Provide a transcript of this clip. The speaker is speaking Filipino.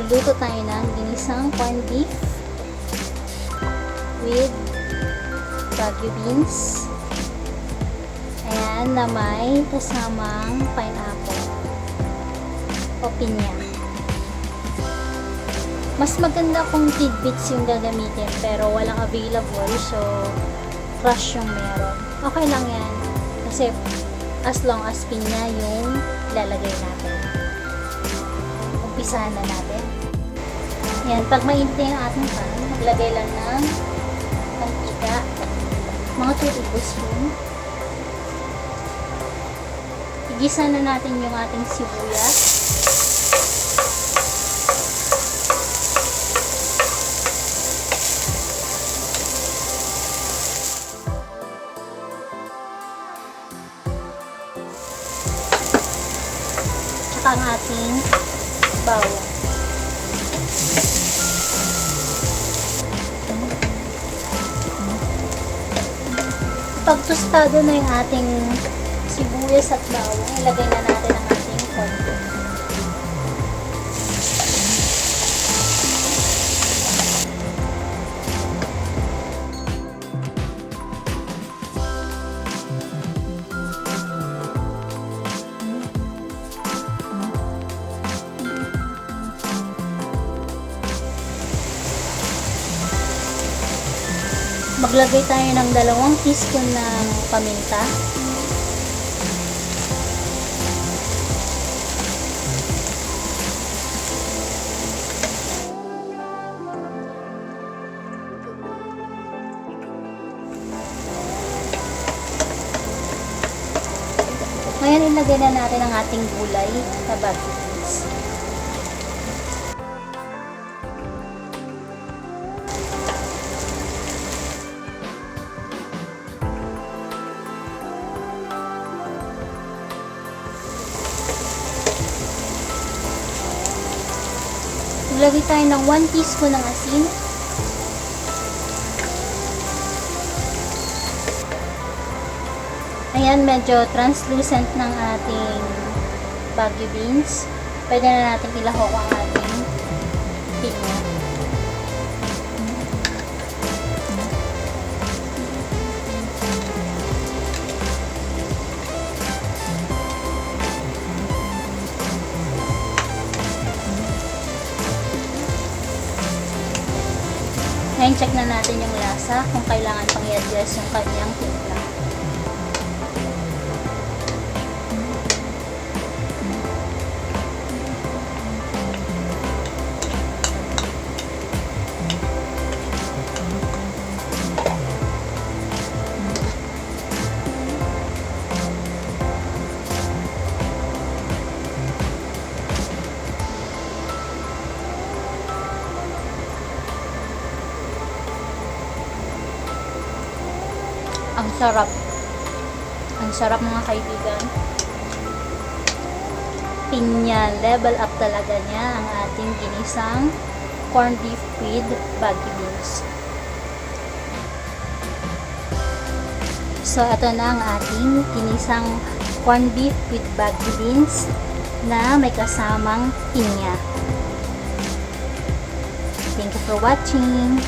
magluluto tayo ng ginisang corned beef with Baguio beans. Ayan, na may kasamang pineapple o pinya. Mas maganda kung tidbits yung gagamitin pero walang available, so crush yung meron. Okay lang yan kasi as long as pinya yung ilalagay natin. Umpisahan na natin. Yan, pag mainit na yung ating pan, maglagay lang ng mantika, mga 2 tablespoon. Igisa na natin yung ating sibuyas. Tsaka ang ating bawang. Pag tostado na yung ating sibuyas at bawang, ilagay na natin ang ating corned beef. Maglagay tayo ng 2 teaspoon ng paminta. Ngayon, ilagay na natin ang ating gulay na Baguio beans. Ilagay tayo ng 1 teaspoon ng asin. Ayan, medyo translucent ng ating Baguio beans. Pwede na natin ilahok ang ating pinya. Ngayon, check na natin yung lasa kung kailangan pang i-adjust yung kanyang timpla. Ang sarap. Ang sarap, mga kaibigan. Pinya, level up talaga niya ang ating ginisang corned beef with Baguio beans. So, ito na ang ating ginisang corned beef with Baguio beans na may kasamang pinya. Thank you for watching.